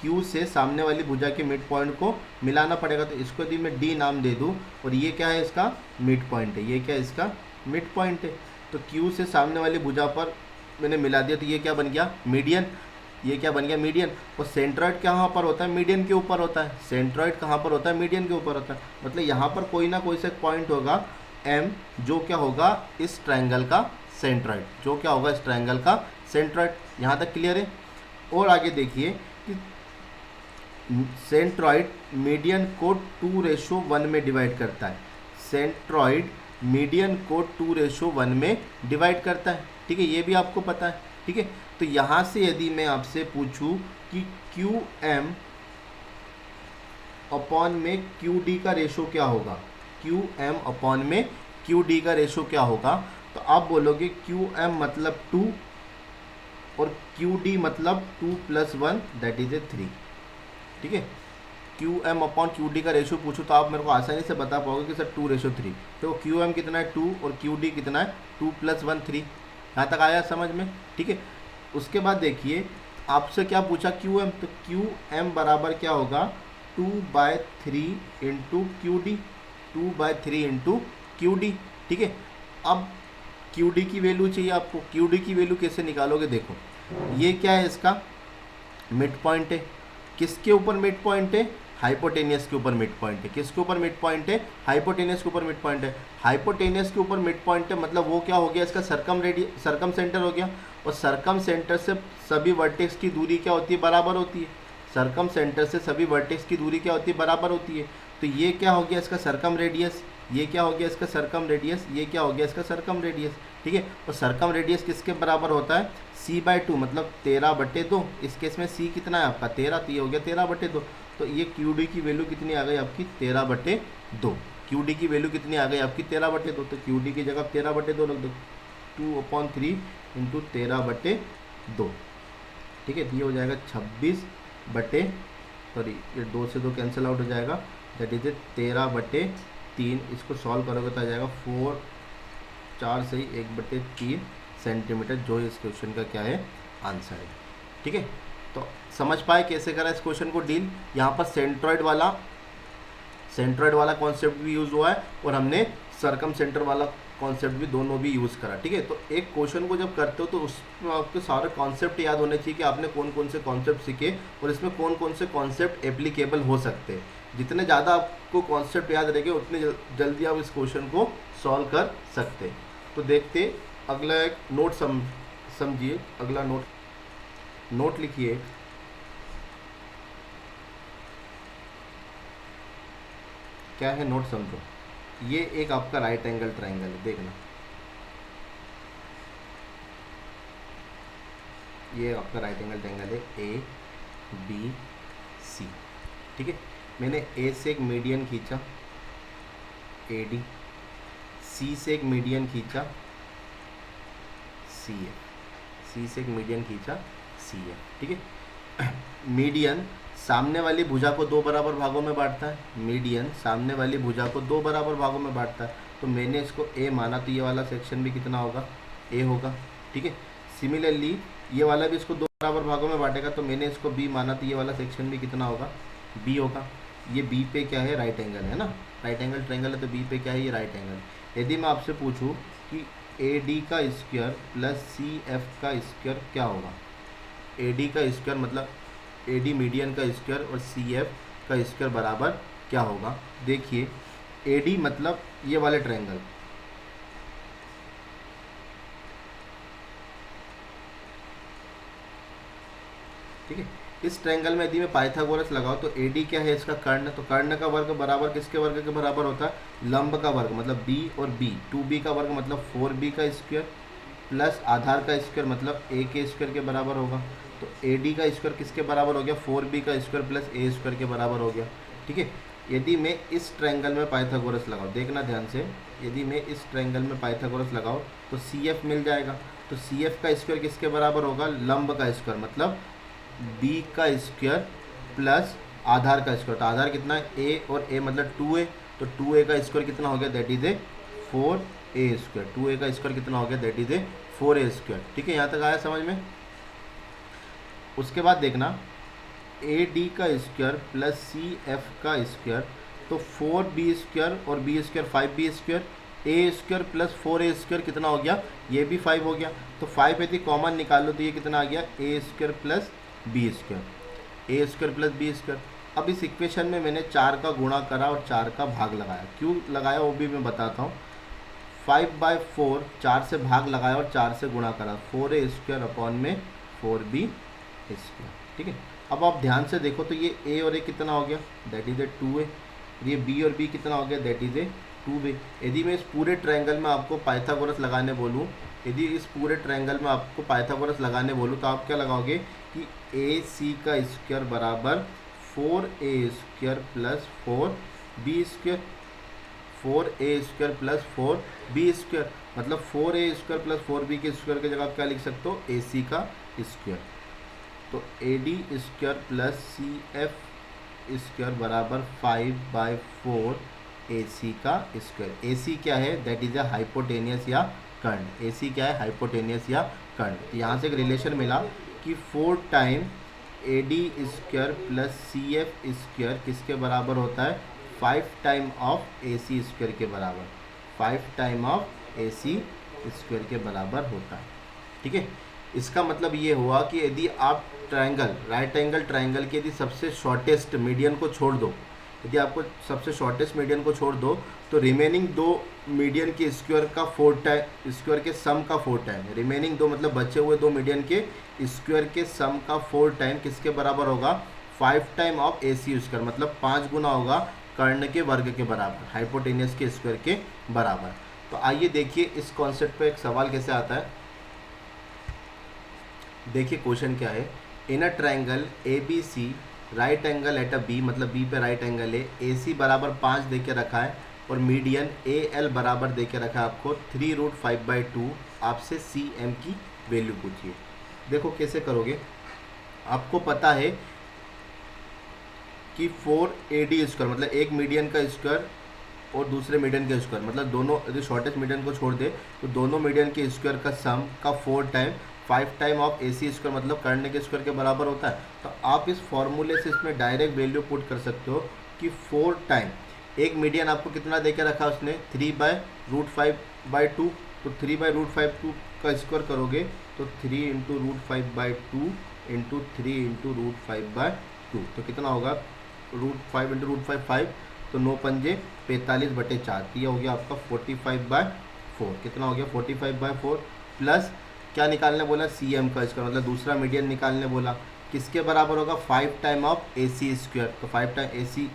Q से सामने वाली भुजा के मिड पॉइंट को मिलाना पड़ेगा। तो इसको यदि मैं D नाम दे दूँ, और ये क्या है, इसका मिड पॉइंट है। ये क्या है, इसका मिड पॉइंट है। तो Q से सामने वाली भुजा पर मैंने मिला दिया, तो ये क्या बन गया, मीडियन। ये क्या बन गया, मीडियन। और सेंट्रॉइड कहाँ पर होता है, मीडियन के ऊपर होता है। सेंट्रॉइड कहाँ पर होता है, मीडियन के ऊपर होता है। मतलब यहाँ पर कोई ना कोई सा पॉइंट होगा M, जो क्या होगा, इस ट्रायंगल का सेंट्रॉइड, जो क्या होगा, इस ट्रायंगल का सेंट्रॉइड। यहाँ तक क्लियर है। और आगे देखिए कि सेंट्रॉइड मीडियन को 2:1 में डिवाइड करता है। सेंट्रॉइड मीडियन को 2:1 में डिवाइड करता है। ठीक है, ये भी आपको पता है। ठीक है, तो यहाँ से यदि मैं आपसे पूछूं कि QM अपॉन में क्यू डी का रेशो क्या होगा, क्यू एम अपॉन में क्यू डी का रेशो क्या होगा। तो आप बोलोगे क्यू एम मतलब 2 और क्यू डी मतलब 2 + 1 दैट इज ए 3। ठीक है, Q M upon Q D का रेशो पूछो तो आप मेरे को आसानी से बता पाओगे कि सर 2:3। तो क्यू एम कितना है 2 और क्यू डी कितना है 2 + 1 3। यहाँ तक आया समझ में। ठीक है, उसके बाद देखिए आपसे क्या पूछा क्यू एम, तो क्यू एम बराबर क्या होगा 2/3 into Q D, 2/3 into Q D. ठीक है, अब क्यू डी की वैल्यू चाहिए आपको। क्यू डी की वैल्यू कैसे निकालोगे, देखो ये क्या है, इसका मिड पॉइंट है। किसके ऊपर मिड पॉइंट है, हाइपोटेनियस के ऊपर मिड पॉइंट है। किसके ऊपर मिड पॉइंट है, हाइपोटेनियस के ऊपर मिड पॉइंट है। हाइपोटेनियस के ऊपर मिड पॉइंट है मतलब वो क्या हो गया, इसका सरकम सेंटर हो गया। और सरकम सेंटर से सभी वर्टेक्स की दूरी क्या होती है, बराबर होती है। सरकम सेंटर से सभी वर्टेक्स की दूरी क्या होती है, बराबर होती है। तो ये क्या हो गया इसका सरकम रेडियस, ये क्या हो गया इसका सरकम रेडियस, ये क्या हो गया इसका सरकम रेडियस। ठीक है, और सरकम रेडियस किसके बराबर होता है, c/2 मतलब 13/2। इस केस में c कितना है आपका 13, तो ये हो गया 13/2। तो ये क्यू डी की वैल्यू कितनी आ गई आपकी 13/2। क्यू डी की वैल्यू कितनी आ गई आपकी 13/2। तो क्यू डी की जगह 13/2 रख दो, 2/3 इंटू 13/2। ठीक है, ये हो जाएगा 26 सॉरी ये 2 से 2 कैंसिल आउट हो जाएगा, दैट इज 13/3। इसको सॉल्व करोगे तो आ जाएगा 4 से ही 1/3 सेंटीमीटर, जो इस क्वेश्चन का क्या है आंसर है। ठीक है, तो समझ पाए कैसे करा इस क्वेश्चन को डील। यहाँ पर सेंट्रॉइड वाला कॉन्सेप्ट भी यूज़ हुआ है और हमने सरकम सेंटर वाला कॉन्सेप्ट भी, दोनों भी यूज़ करा। ठीक है, तो एक क्वेश्चन को जब करते हो तो उसमें आपके सारे कॉन्सेप्ट याद होने चाहिए कि आपने कौन कौन से कॉन्सेप्ट सीखे और इसमें कौन कौन से कॉन्सेप्ट एप्लीकेबल हो सकते हैं। जितने ज़्यादा आपको कॉन्सेप्ट याद रहेंगे उतने जल्दी आप इस क्वेश्चन को सॉल्व कर सकते हैं। तो देखते अगला एक नोट समझिए। अगला नोट लिखिए। क्या है नोट समझो। ये एक आपका राइट एंगल ट्रायंगल है, देखना ये आपका राइट एंगल ट्रायंगल है ABC। ठीक है, मैंने A से एक मीडियन खींचा AD, C से एक मीडियन खींचा CF, C से एक मीडियन खींचा CF। ठीक है, मीडियन सामने वाली भुजा को 2 बराबर भागों में बांटता है। मीडियन सामने वाली भुजा को 2 बराबर भागों में बांटता है। तो मैंने इसको A माना तो ये वाला सेक्शन भी कितना होगा, A होगा। ठीक है, सिमिलरली ये वाला भी इसको 2 बराबर भागों में बांटेगा, तो मैंने इसको B माना तो ये वाला सेक्शन भी कितना होगा, B होगा। ये B पे क्या है, राइट एंगल है ना, राइट एंगल ट्रायंगल है, तो B पे क्या है, ये राइट एंगल। यदि मैं आपसे पूछूं कि AD का स्क्वायर प्लस CF का स्क्वायर क्या होगा, AD का स्क्वायर मतलब AD मीडियन का स्क्वायर और CF का स्क्वायर बराबर क्या होगा। देखिए AD मतलब ये वाले ट्रायंगल, ठीक है, इस ट्रायंगल में यदि मैं पाइथागोरस लगाऊं तो AD क्या है, इसका कर्ण। तो कर्ण का वर्ग बराबर किसके वर्ग के बराबर होता है, लंब का वर्ग मतलब B और B। 2B का वर्ग मतलब 4B का स्क्वायर प्लस आधार का स्क्वायर मतलब A के स्क्वायर के बराबर होगा। तो AD का स्क्वायर किसके बराबर हो गया, 4B का स्क्वायर प्लस A स्क्वायर के बराबर हो गया। ठीक है, यदि मैं इस ट्रायंगल में पाइथागोरस लगाऊं, देखना ध्यान से, यदि मैं इस ट्रायंगल में पाइथागोरस लगाऊं तो CF मिल जाएगा। तो CF का स्क्वायर किसके बराबर होगा, लंब का स्क्वायर मतलब B का स्क्वायर प्लस आधार का स्क्वायर। तो आधार कितना है, A और A मतलब 2A। तो 2A का स्क्वायर कितना हो गया, that is A 4A square. 2A का स्क्वायर कितना हो गया, that is A 4A square. ठीक है, यहाँ तक आया समझ में। उसके बाद देखना AD का स्क्वायर प्लस CF का स्क्वायर, तो 4B स्क्वायर और B square 5B square, A square plus 4A square कितना हो गया, ये भी 5 हो गया। तो 5 यदि कॉमन निकाल लो तो ये कितना आ गया, A square plus B square, A square plus B square. अब इस इक्वेशन में मैंने 4 का गुणा करा और 4 का भाग लगाया। क्यों लगाया वो भी मैं बताता हूँ। 5/4 4 से भाग लगाया और 4 से गुणा करा, 4A स्क्वायर अपॉन में 4B स्क्वायर। ठीक है, अब आप ध्यान से देखो तो ये A और A कितना हो गया, दैट इज ए 2A। ये B और B कितना हो गया, दैट इज ए 2B। यदि मैं इस पूरे ट्रायंगल में आपको पाइथागोरस लगाने बोलूँ, यदि इस पूरे ट्रायंगल में आपको पाइथागोरस लगाने बोलूँ तो आप क्या लगाओगे कि AC का स्क्वायर बराबर 4a² plus 4b², 4a² plus 4b², मतलब 4a² प्लस 4b के स्क्वायर की जगह आप क्या लिख सकते हो, ac का स्क्वायर। तो ad² प्लस cf² बराबर 5/4 ac का स्क्वायर। ac क्या है, दैट इज अ हाइपोटेनियस या कर्न। ac क्या है, हाइपोटेनियस या कर्न। यहाँ से एक रिलेशन मिला कि 4 टाइम ad² प्लस cf² किसके बराबर होता है, 5 टाइम ऑफ ac² के बराबर, 5 टाइम ऑफ ac² के बराबर होता है। ठीक है, इसका मतलब ये हुआ कि यदि आप ट्रायंगल, राइट एंगल ट्रायंगल के यदि सबसे शॉर्टेस्ट मीडियन को छोड़ दो, यदि आपको सबसे शॉर्टेस्ट मीडियन को छोड़ दो तो रिमेनिंग दो मीडियन के स्क्वायर का 4 टाइम, स्क्वायर के सम का 4 टाइम, रिमेनिंग दो मतलब बचे हुए दो मीडियन के स्क्वायर के सम का 4 टाइम किसके बराबर होगा, 5 टाइम ऑफ ac², मतलब 5 गुना होगा कर्ण के वर्ग के बराबर, हाइपोटेनियस के स्क्वायर के बराबर। तो आइए देखिए इस कॉन्सेप्ट पे एक सवाल कैसे आता है। देखिए क्वेश्चन क्या है, in a triangle ABC right angle at a B, मतलब बी पे राइट एंगल है, AC बराबर 5 दे के रखा है और मीडियन AL बराबर दे के रखा है आपको 3√5/2। आपसे CM की वैल्यू पूछिए। देखो कैसे करोगे, आपको पता है कि 4AD² मतलब एक मीडियन का स्क्वायर और दूसरे मीडियन के स्क्वायर, मतलब दोनों, यदि शॉर्टेस्ट मीडियन को छोड़ दे तो दोनों मीडियन के स्क्वायर का सम का 4 टाइम, 5 टाइम ऑफ AC² मतलब कर्ण के स्क्वायर के बराबर होता है। तो आप इस फॉर्मूले से इसमें डायरेक्ट वैल्यू पुट कर सकते हो कि 4 टाइम, एक मीडियन आपको कितना दे के रखा उसने, 3/√5/2, तो 3/√5/2 का स्क्वायर करोगे तो 3 × √5/2 × 3 × √5/2, तो कितना होगा, √5 × √5 5, तो 9 पंजे 45/4, तो ये हो गया आपका 45/4। कितना हो गया, 45/4 प्लस क्या निकालने बोला, CM का स्क्वायर, मतलब दूसरा मीडियन निकालने बोला, किसके बराबर होगा, 5 टाइम ऑफ AC², तो 5 टाइम AC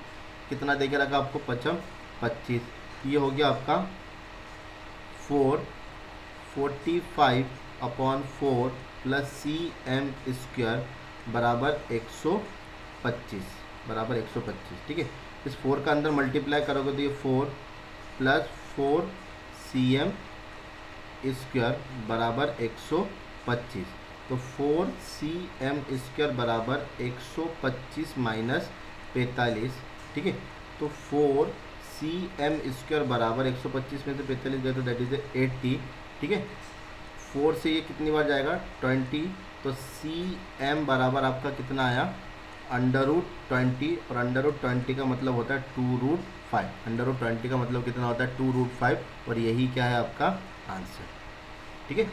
कितना दे के रखा आपको, 25, ये हो गया आपका 45/4 प्लस CM² बराबर 125, ठीक है। इस 4 का अंदर मल्टीप्लाई करोगे तो ये 4 प्लस 4 CM² बराबर 125, तो 4 CM² बराबर 125 माइनस 45, ठीक है। तो 4 CM² बराबर 125 में से 45 गए तो दैट इज 80, ठीक है। 4 से ये कितनी बार जाएगा, 20, तो CM बराबर आपका कितना आया, √20, और √20 का मतलब होता है 2√5, √20 का मतलब कितना होता है 2√5, और यही क्या है आपका आंसर, ठीक है।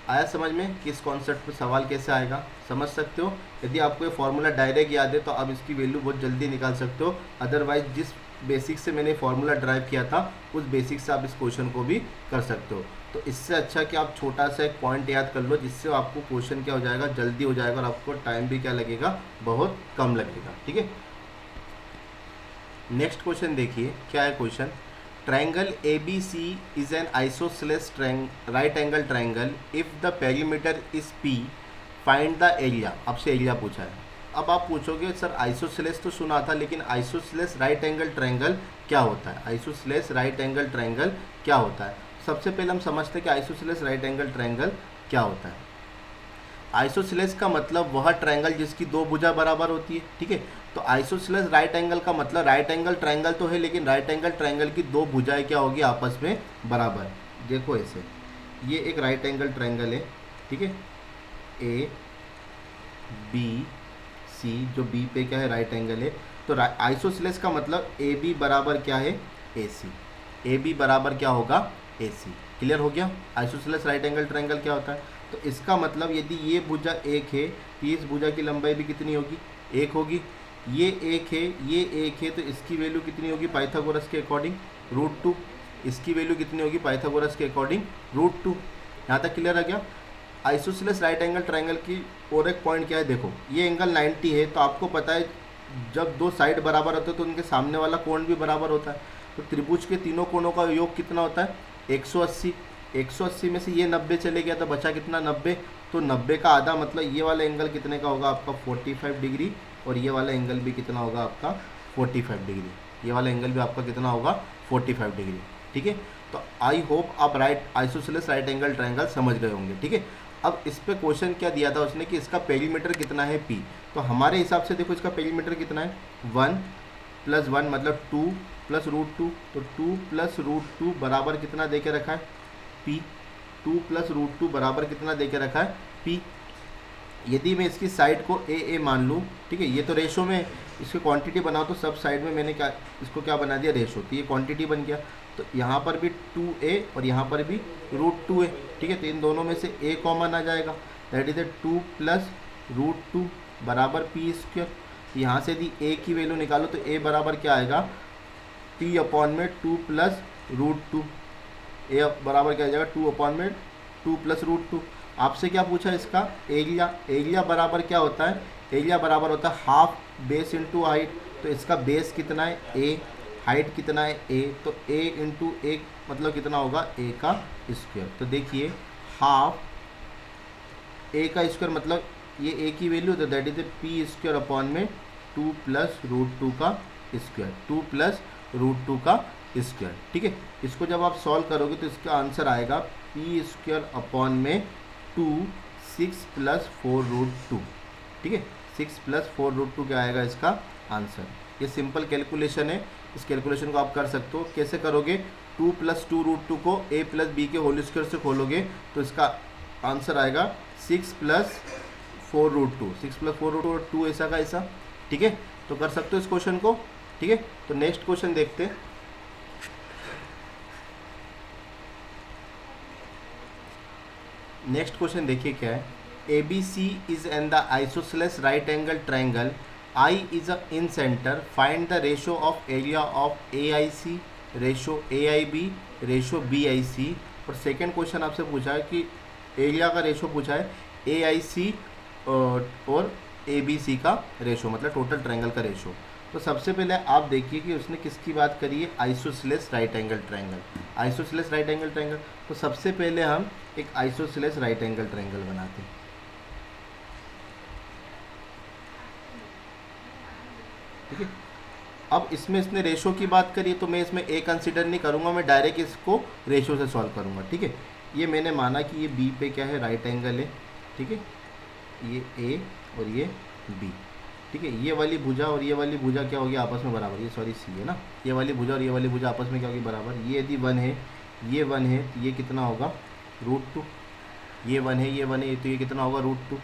आया समझ में कि इस कॉन्सेप्ट पर सवाल कैसे आएगा, समझ सकते हो। यदि आपको ये फॉर्मूला डायरेक्ट याद है तो आप इसकी वैल्यू बहुत जल्दी निकाल सकते हो, अदरवाइज जिस बेसिक से मैंने फॉर्मूला ड्राइव किया था उस बेसिक से आप इस क्वेश्चन को भी कर सकते हो। तो इससे अच्छा कि आप छोटा सा एक पॉइंट याद कर लो, जिससे आपको क्वेश्चन क्या हो जाएगा, जल्दी हो जाएगा, और आपको टाइम भी क्या लगेगा, बहुत कम लगेगा, ठीक है। नेक्स्ट क्वेश्चन देखिए क्या है question, triangle ABC is an isosceles right angle triangle if the perimeter is P, find the area। आपसे एरिया पूछा है। अब आप पूछोगे सर आइसोसेलेस तो सुना था, लेकिन आइसोसेलेस राइट एंगल ट्रायंगल क्या होता है, आइसोसेलेस राइट एंगल ट्रायंगल क्या होता है। सबसे पहले हम समझते हैं कि आइसोसेलेस राइट एंगल ट्रायंगल क्या होता है। आइसोसेलेस का मतलब वह ट्रायंगल जिसकी दो भुजा बराबर होती है, ठीक है। तो आइसोसेलेस राइट एंगल का मतलब राइट एंगल ट्रायंगल तो है, लेकिन राइट एंगल ट्रायंगल की दो भुजाएं क्या होगी, आपस में बराबर। देखो ऐसे, ये एक राइट एंगल ट्रायंगल है, ठीक है, ABC, जो B पे क्या है, राइट एंगल है। तो आइसोसेलेस का मतलब AB बराबर क्या है, AC, AB बराबर क्या होगा, AC। क्लियर हो गया, आइसोसेलेस राइट एंगल ट्रायंगल क्या होता है। तो इसका मतलब यदि ये भुजा 1 है तो इस भुजा की लंबाई भी कितनी होगी, 1 होगी। ये 1 है, ये 1 है, तो इसकी वैल्यू कितनी होगी, पाइथागोरस के अकॉर्डिंग √2। इसकी वैल्यू कितनी होगी, पाइथागोरस के अकॉर्डिंग √2। यहाँ तक क्लियर आ गया। आइसोसेलेस राइट एंगल ट्रायंगल की और एक पॉइंट क्या है, देखो ये एंगल 90 है, तो आपको पता है जब दो साइड बराबर होते हैं तो उनके सामने वाला कोण भी बराबर होता है। तो त्रिभुज के तीनों कोणों का योग कितना होता है, 180। 180 में से ये 90 चले गया तो बचा कितना, 90। तो 90 का आधा मतलब ये वाला एंगल कितने का होगा आपका, 45 डिग्री और ये वाला एंगल भी कितना होगा आपका 45 डिग्री, ये वाला एंगल भी आपका कितना होगा 45 डिग्री। ठीक है, तो आई होप आप आइसोसेलेस राइट एंगल ट्रायंगल समझ गए होंगे। ठीक है, अब इस पे क्वेश्चन क्या दिया था उसने कि इसका पेरीमीटर कितना है P, तो हमारे हिसाब से देखो इसका पेरीमीटर कितना है 1 + 1 मतलब 2 + √2, तो 2 + √2 बराबर कितना दे के रखा है P, 2 + √2 बराबर कितना दे के रखा है P। यदि मैं इसकी साइड को ए मान लूँ, ठीक है, ये तो रेशो में इसकी क्वांटिटी बनाओ तो सब साइड में मैंने क्या इसको क्या बना दिया रेशो, तो ये क्वांटिटी बन गया। तो यहाँ पर भी 2a और यहाँ पर भी √2 है। ठीक है, तो इन दोनों में से a कॉमन आ जाएगा, दैट इज 2 + √2 बराबर p²। यहाँ से यदि a की वैल्यू निकालो तो a बराबर क्या आएगा p/2 + √2, a बराबर क्या आ जाएगा 2/2 + √2। आपसे क्या पूछा इसका एरिया, एरिया बराबर क्या होता है, एरिया बराबर होता है हाफ बेस इंटू हाइट। तो इसका बेस कितना है a, हाइट कितना है a, तो a इंटू a मतलब कितना होगा a का स्क्वायर। तो देखिए हाफ a का स्क्वायर मतलब ये a की वैल्यू, तो दैट इज p² 2 + √2 का स्क्वायर, 2 + √2 का स्क्वायर। ठीक है, इसको जब आप सॉल्व करोगे तो इसका आंसर आएगा p² 2 6 + 4√2। ठीक है, 6 + 4√2 क्या आएगा इसका आंसर। ये सिंपल कैलकुलेशन है, इस कैलकुलेशन को आप कर सकते हो। कैसे करोगे, 2 + 2√2 को a + b के होल स्क्वायर से खोलोगे तो इसका आंसर आएगा 6 + 4√2, 6 + 4√2 और 2 ऐसा का ऐसा। ठीक है, तो कर सकते हो इस क्वेश्चन को। ठीक है, तो नेक्स्ट क्वेश्चन देखते हैं। नेक्स्ट क्वेश्चन देखिए क्या है, ABC is in the isosceles right angle triangle, I is in center, find the ratio of area of AIC, ratio AIB, ratio BIC। और सेकेंड क्वेश्चन आपसे पूछा है कि एरिया का रेशो पूछा है AIC और ABC का रेशो मतलब टोटल ट्रायंगल का रेशो। तो सबसे पहले आप देखिए कि उसने किसकी बात करी है, isosceles right angle triangle, isosceles right angle triangle. तो सबसे पहले हम एक आइसोसेलेस राइट एंगल ट्रायंगल बनाते हैं। ठीक है, अब इसमें इसने रेशो की बात करी है तो मैं इसमें a कंसीडर नहीं करूंगा, मैं डायरेक्ट इसको रेशो से सॉल्व करूंगा। ठीक है, ये मैंने माना कि ये b पे क्या है राइट एंगल है। ठीक है, ये a और ये b। ठीक है, ये वाली भुजा और ये वाली भुजा क्या होगी आपस में बराबर, ये सॉरी c है ना, ये वाली भुजा और ये वाली भुजा आपस में क्या होगी बराबर। ये यदि 1 है, ये 1 है तो ये कितना होगा √2, ये 1 है, ये 1 है तो ये कितना होगा √2।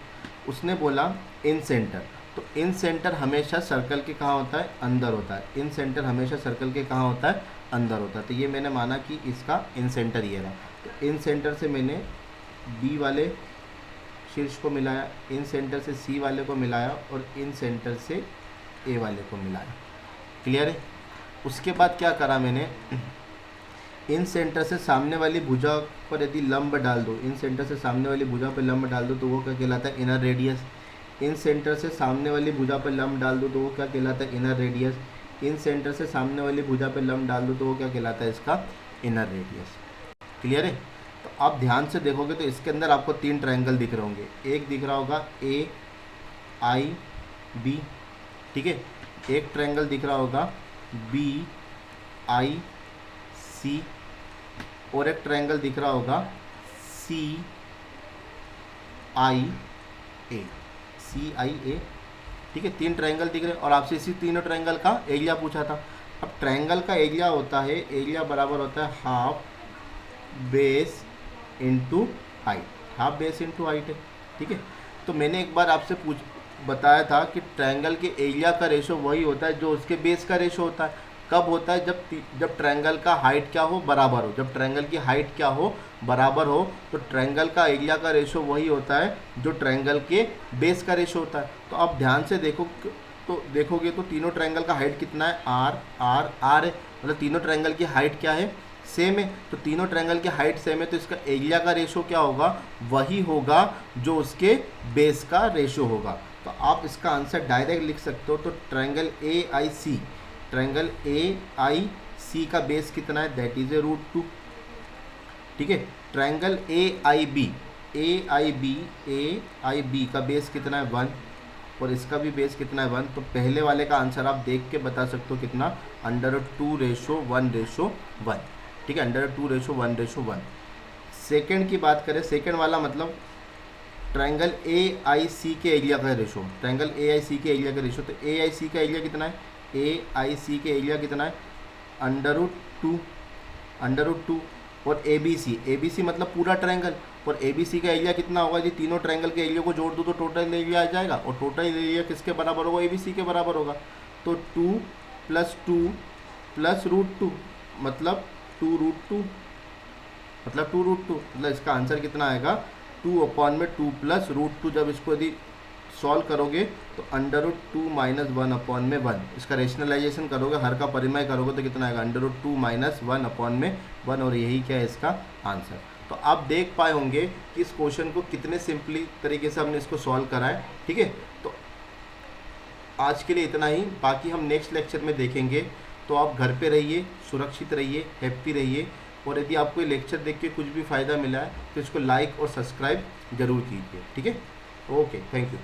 उसने बोला इन सेंटर, तो इन सेंटर हमेशा सर्कल के कहाँ होता है अंदर होता है, इन सेंटर हमेशा सर्कल के कहाँ होता है अंदर होता है। तो ये मैंने माना कि इसका इन सेंटर ये रहा, तो इन सेंटर से मैंने b वाले शीर्ष को मिलाया, इन सेंटर से c वाले को मिलाया और इन सेंटर से a वाले को मिलाया। क्लियर है। उसके बाद क्या करा मैंने, इन सेंटर से सामने वाली भुजा पर यदि लंब डाल दो, इन सेंटर से सामने वाली भुजा पर लंब डाल दो तो वो क्या कहलाता है इनर रेडियस। इन सेंटर से सामने वाली भुजा पर लंब डाल दो तो वो क्या कहलाता है इनर रेडियस। इन सेंटर से सामने वाली भुजा पर लंब डाल दो तो वो क्या कहलाता है इसका इनर रेडियस। क्लियर है। तो आप ध्यान से देखोगे तो इसके अंदर आपको 3 ट्रायंगल दिख रहे होंगे, एक दिख रहा होगा AIB। ठीक है, एक ट्रायंगल दिख रहा होगा BIC और एक ट्रायंगल दिख रहा होगा CIA। ठीक है, 3 ट्रायंगल दिख रहे हैं और आपसे इसी तीनों ट्रायंगल का एरिया पूछा था। अब ट्रायंगल का एरिया होता है, एरिया बराबर होता है half base into height, half base into height है। ठीक है, तो मैंने एक बार आपसे बताया था कि ट्रायंगल के एरिया का रेशो वही होता है जो उसके बेस का रेशो होता है। कब होता है, जब ट्रायंगल का हाइट क्या हो बराबर हो, जब ट्रायंगल की हाइट क्या हो बराबर हो तो ट्रायंगल का एरिया का रेशो वही होता है जो ट्रायंगल के बेस का रेशो होता है। तो आप ध्यान से देखोगे तो तीनों ट्रायंगल का हाइट कितना है R है, मतलब तीनों ट्रायंगल की हाइट क्या है सेम है। तो तीनों ट्रायंगल की हाइट सेम है तो इसका एरिया का रेशो क्या होगा, वही होगा जो उसके बेस का रेशो होगा। तो आप इसका आंसर डायरेक्ट लिख सकते हो। तो ट्रायंगल AIC, ट्रायंगल AIC का बेस कितना है, दैट इज √2। ठीक है, ट्रायंगल AIB का बेस कितना है 1 और इसका भी बेस कितना है 1, तो पहले वाले का आंसर आप देख के बता सकते हो कितना, √2:1:1, ठीक है, √2:1:1। सेकंड की बात करें, सेकंड वाला मतलब ट्रायंगल AIC के एरिया का रेशो, ट्रायंगल AIC के एरिया का रेशो, तो AIC का एरिया कितना है, AIC के एरिया कितना है, √2 और ABC मतलब पूरा ट्रायंगल, और ABC का एरिया कितना होगा जी, तीनों ट्रायंगल के एरिया को जोड़ दो तो टोटल एरिया आ जाएगा, और टोटल एरिया किसके बराबर होगा, ABC के बराबर होगा। तो 2 + 2 + √2 मतलब 2√2, मतलब इसका आंसर कितना आएगा, 2/2 + √2। जब इसको यदि सॉल्व करोगे तो √2 - 1/1, इसका रेशनलाइजेशन करोगे, हर का परिमय करोगे तो कितना आएगा, √2 - 1/1, और यही क्या है इसका आंसर। तो आप देख पाए होंगे कि इस क्वेश्चन को कितने सिंपली तरीके से हमने इसको सॉल्व करा है, ठीक है। तो आज के लिए इतना ही, बाकी हम नेक्स्ट लेक्चर में देखेंगे। तो आप घर पे रहिए, सुरक्षित रहिए, हैप्पी रहिए, और यदि आपको ये लेक्चर देख के कुछ भी फ़ायदा मिला है तो इसको लाइक और सब्सक्राइब ज़रूर कीजिए, ठीक है। Okay, thank you.